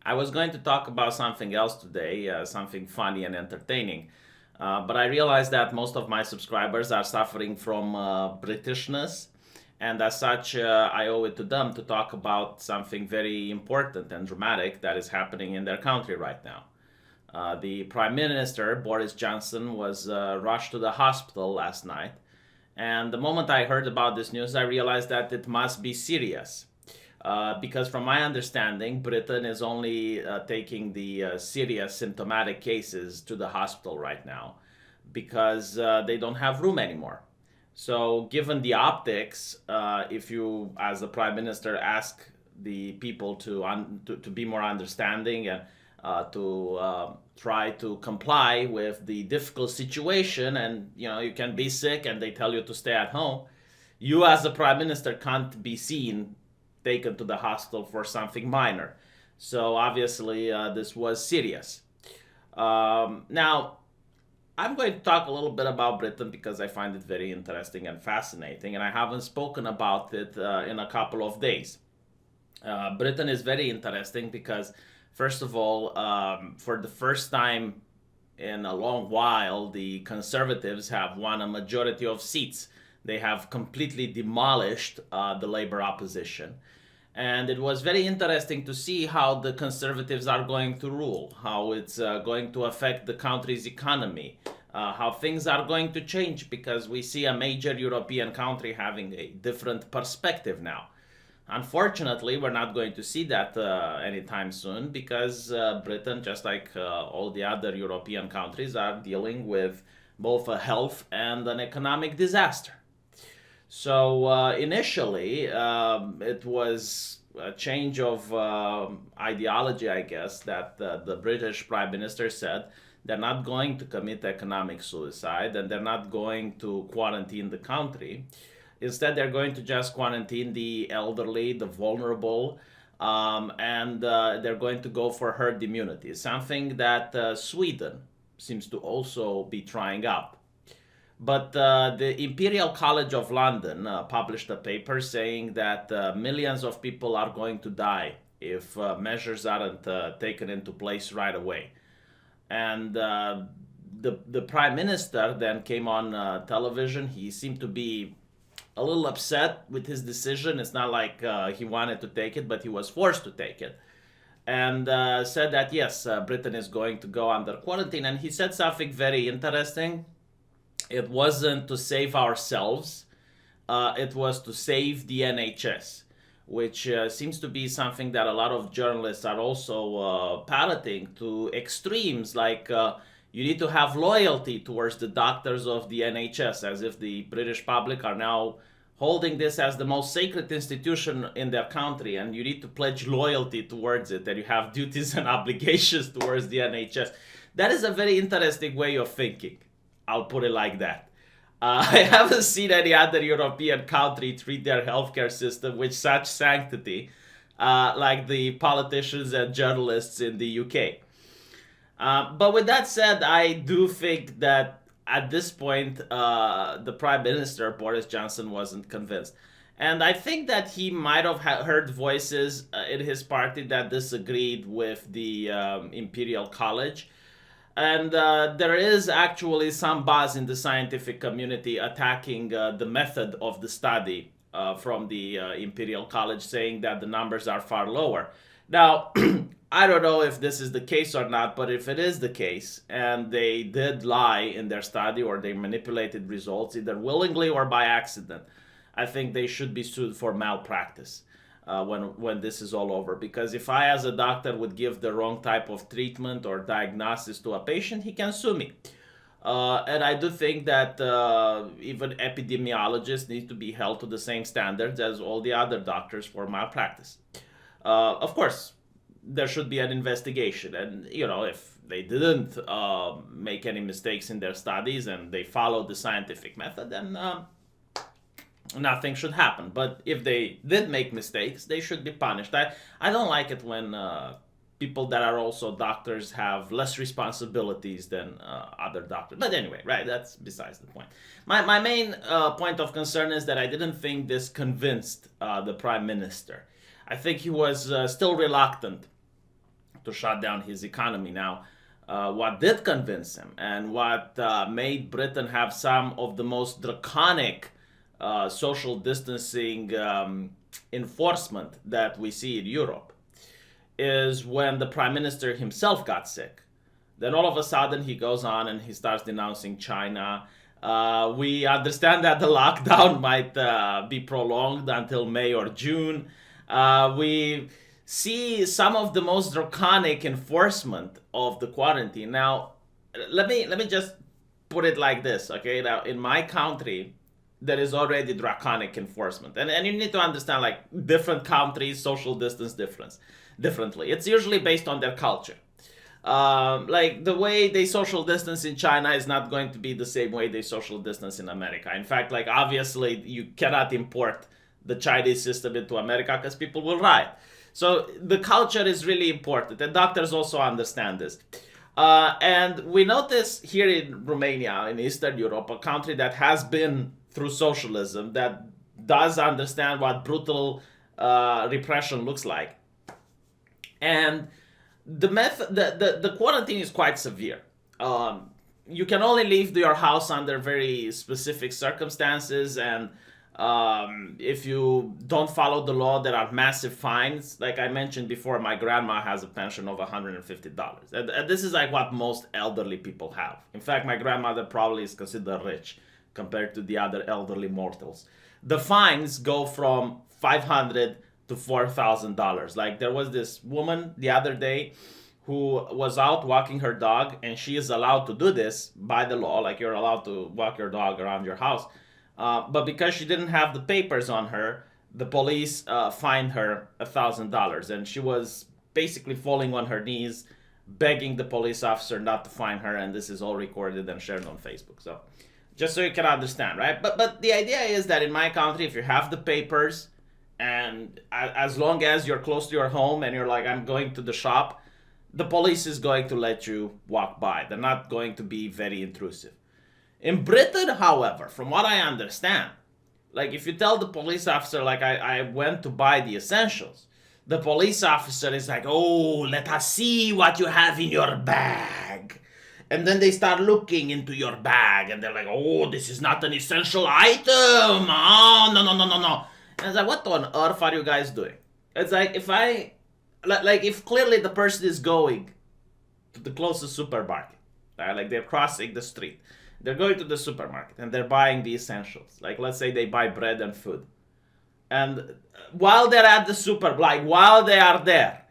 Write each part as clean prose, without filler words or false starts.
I was going to talk about something else today, something funny and entertaining. But I realized that most of my subscribers are suffering from Britishness, and as such, I owe it to them to talk about something very important and dramatic that is happening in their country right now. The Prime Minister, Boris Johnson, was rushed to the hospital last night, and the moment I heard about this news, I realized that it must be serious. Because from my understanding, Britain is only taking the serious symptomatic cases to the hospital right now because they don't have room anymore. So, given the optics, if you, as the prime minister, ask the people to be more understanding and to try to comply with the difficult situation, and you can be sick and they tell you to stay at home, you as the prime minister can't be seen taken to the hospital for something minor. So obviously, this was serious. Now, I'm going to talk a little bit about Britain because I find it very interesting and fascinating, and I haven't spoken about it in a couple of days. Britain is very interesting because, first of all, for the first time in a long while, the Conservatives have won a majority of seats. They have completely demolished the Labour opposition. And it was very interesting to see how the Conservatives are going to rule, how it's going to affect the country's economy, how things are going to change because we see a major European country having a different perspective now. Unfortunately, we're not going to see that anytime soon because Britain, just like all the other European countries, are dealing with both a health and an economic disaster. So initially, it was a change of ideology, I guess, that the British Prime Minister said they're not going to commit economic suicide and they're not going to quarantine the country. Instead, they're going to just quarantine the elderly, the vulnerable, and they're going to go for herd immunity, something that Sweden seems to also be trying out. But the Imperial College of London published a paper saying that millions of people are going to die if measures aren't taken into place right away. And the prime minister then came on television. He seemed to be a little upset with his decision. It's not like he wanted to take it, but he was forced to take it. And said that yes, Britain is going to go under quarantine. And he said something very interesting. It wasn't to save ourselves, it was to save the NHS, which seems to be something that a lot of journalists are also parroting to extremes, like you need to have loyalty towards the doctors of the NHS, as if the British public are now holding this as the most sacred institution in their country, and you need to pledge loyalty towards it, that you have duties and obligations towards the NHS. That is a very interesting way of thinking. I'll put it like that. I haven't seen any other European country treat their healthcare system with such sanctity like the politicians and journalists in the UK. But with that said, I do think that at this point, the Prime Minister, Boris Johnson, wasn't convinced. And I think that he might have heard voices in his party that disagreed with the Imperial College, and there is actually some buzz in the scientific community attacking the method of the study from the Imperial College, saying that the numbers are far lower. Now, I don't know if this is the case or not, but if it is the case, and they did lie in their study or they manipulated results either willingly or by accident, I think they should be sued for malpractice when this is all over. Because if I, as a doctor, would give the wrong type of treatment or diagnosis to a patient, he can sue me. And I do think that even epidemiologists need to be held to the same standards as all the other doctors for malpractice. Of course, there should be an investigation, and if they didn't make any mistakes in their studies and they followed the scientific method, then nothing should happen. But if they did make mistakes, they should be punished. I don't like it when people that are also doctors have less responsibilities than other doctors. But anyway, right, that's besides the point. My main point of concern is that I didn't think this convinced the prime minister. I think he was still reluctant to shut down his economy. Now, what did convince him and what made Britain have some of the most draconic social distancing enforcement that we see in Europe is when the prime minister himself got sick. Then all of a sudden he goes on and he starts denouncing China. We understand that the lockdown might be prolonged until May or June. We see some of the most draconic enforcement of the quarantine. Now, let me just put it like this, okay? Now, in my country, there is already draconic enforcement, and you need to understand like different countries social distance differently. It's usually based on their culture. Like the way they social distance in China is not going to be the same way they social distance in America. In fact, like obviously you cannot import the Chinese system into America because people will riot. So the culture is really important, and doctors also understand this. And we notice here in Romania, in Eastern Europe, a country that has been through socialism, that does understand what brutal repression looks like. And the quarantine is quite severe. You can only leave your house under very specific circumstances, and if you don't follow the law, there are massive fines. Like I mentioned before, my grandma has a pension of $150, and this is like what most elderly people have. In fact, my grandmother probably is considered rich compared to the other elderly mortals. The fines go from $500 to $4,000. Like there was this woman the other day who was out walking her dog, and she is allowed to do this by the law. Like you're allowed to walk your dog around your house. But because she didn't have the papers on her, the police fined her $1,000, and she was basically falling on her knees, begging the police officer not to fine her, and this is all recorded and shared on Facebook. So just so you can understand, right? But the idea is that in my country, if you have the papers, and as long as you're close to your home and you're like, I'm going to the shop, the police is going to let you walk by. They're not going to be very intrusive. In Britain, however, from what I understand, like if you tell the police officer, like I went to buy the essentials, the police officer is like, oh, let us see what you have in your bag. And then they start looking into your bag and they're like, oh, this is not an essential item. Oh, no. And it's like, what on earth are you guys doing? It's like, if clearly the person is going to the closest supermarket, right? Like they're crossing the street. They're going to the supermarket and they're buying the essentials. Like let's say they buy bread and food. And while they're at the while they are there,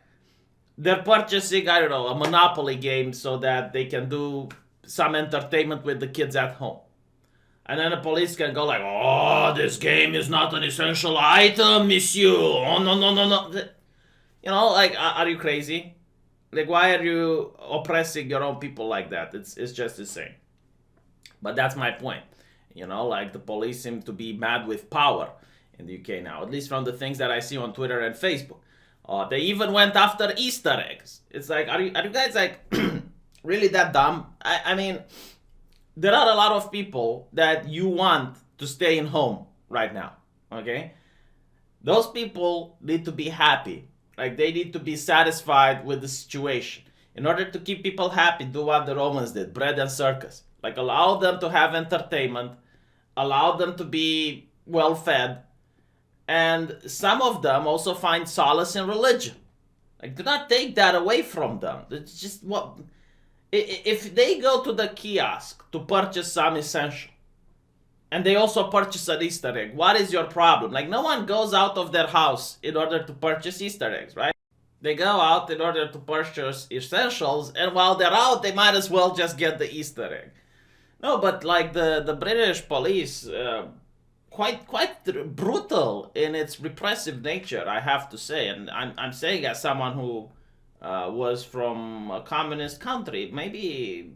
they're purchasing, I don't know, a Monopoly game so that they can do some entertainment with the kids at home. And then the police can go like, oh, this game is not an essential item, monsieur. Oh, no. You know, like, are you crazy? Like, why are you oppressing your own people like that? It's just insane. But that's my point. You know, like the police seem to be mad with power in the UK now, at least from the things that I see on Twitter and Facebook. They even went after Easter eggs. It's like, are you guys like really that dumb? I mean, there are a lot of people that you want to stay in home right now, okay? Those people need to be happy. Like they need to be satisfied with the situation. In order to keep people happy, do what the Romans did, bread and circus. Like allow them to have entertainment, allow them to be well fed, and some of them also find solace in religion. Like do not take that away from them. It's just what if they go to the kiosk to purchase some essential, and they also purchase an Easter egg, what is your problem? Like no one goes out of their house in order to purchase Easter eggs, right? They go out in order to purchase essentials, and while they're out, they might as well just get the Easter egg. No, but like the British police, quite brutal in its repressive nature, I have to say. And I'm saying as someone who was from a communist country, maybe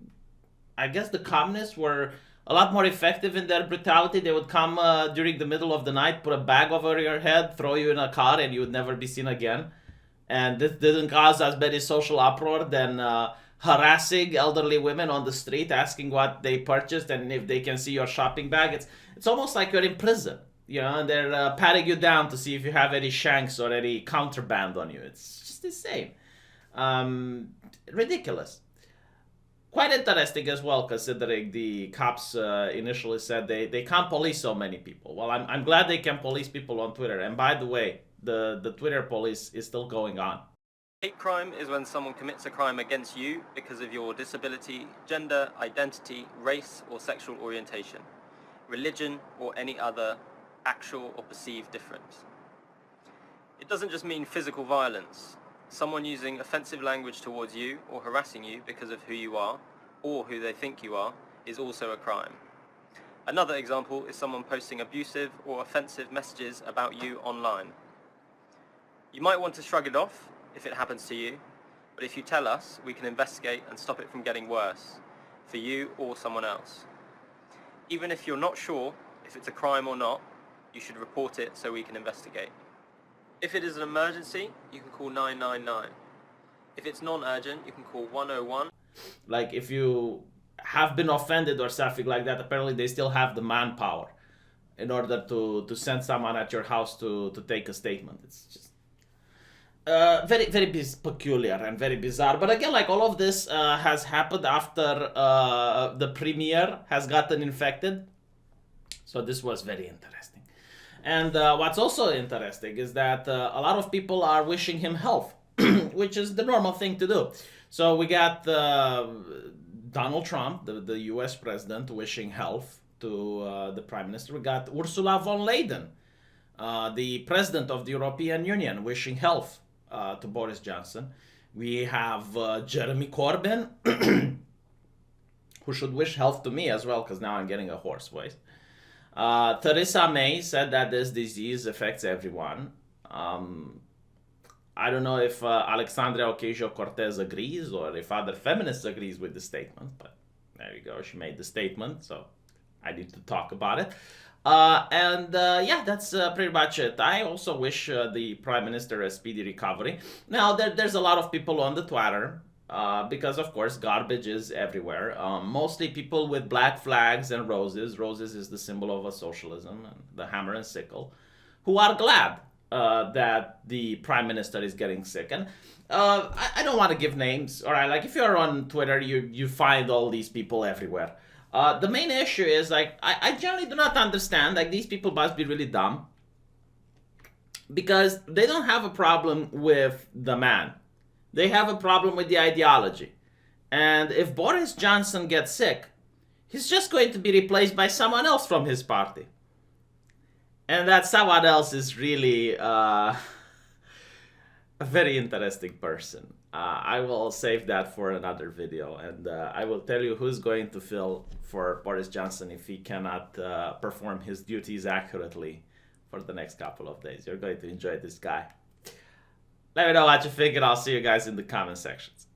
I guess the communists were a lot more effective in their brutality. They would come during the middle of the night, put a bag over your head, throw you in a car, and you would never be seen again. And this didn't cause as many social uproar than harassing elderly women on the street, asking what they purchased and if they can see your shopping bag. It's almost like you're in prison, you know, and they're patting you down to see if you have any shanks or any contraband on you. It's just insane. Ridiculous. Quite interesting as well, considering the cops initially said they can't police so many people. Well, I'm glad they can police people on Twitter. And by the way, the Twitter police is still going on. Hate crime is when someone commits a crime against you because of your disability, gender, identity, race or sexual orientation, religion or any other actual or perceived difference. It doesn't just mean physical violence. Someone using offensive language towards you or harassing you because of who you are or who they think you are is also a crime. Another example is someone posting abusive or offensive messages about you online. You might want to shrug it off if it happens to you, but if you tell us, we can investigate and stop it from getting worse for you or someone else. Even if you're not sure if it's a crime or not, you should report it so we can investigate. If it is an emergency, you can call 999. If it's non-urgent, you can call 101. Like, if you have been offended or something like that, apparently they still have the manpower in order to send someone at your house to take a statement. It's just very, very peculiar and very bizarre. But again, like, all of this has happened after the premier has gotten infected. So this was very interesting. And what's also interesting is that a lot of people are wishing him health, which is the normal thing to do. So we got Donald Trump, the US president, wishing health to the prime minister. We got Ursula von Leyen, the president of the European Union, wishing health to Boris Johnson. We have Jeremy Corbyn, who should wish health to me as well, because now I'm getting a hoarse voice. Theresa May said that this disease affects everyone. I don't know if Alexandria Ocasio-Cortez agrees or if other feminists agrees with the statement, but there you go. She made the statement, so I need to talk about it. Yeah, that's pretty much it. I also wish the Prime Minister a speedy recovery. Now, there's a lot of people on the Twitter, because, of course, garbage is everywhere. Mostly people with black flags and roses. Roses is the symbol of a socialism, and the hammer and sickle, who are glad that the Prime Minister is getting sick. And I don't want to give names, all right? Like, if you're on Twitter, you find all these people everywhere. The main issue is, like, I generally do not understand, like, these people must be really dumb, because they don't have a problem with the man. They have a problem with the ideology. And if Boris Johnson gets sick, he's just going to be replaced by someone else from his party. And that someone else is really a very interesting person. I will save that for another video, and I will tell you who's going to fill for Boris Johnson if he cannot perform his duties accurately for the next couple of days. You're going to enjoy this guy. Let me know what you think, and I'll see you guys in the comment sections.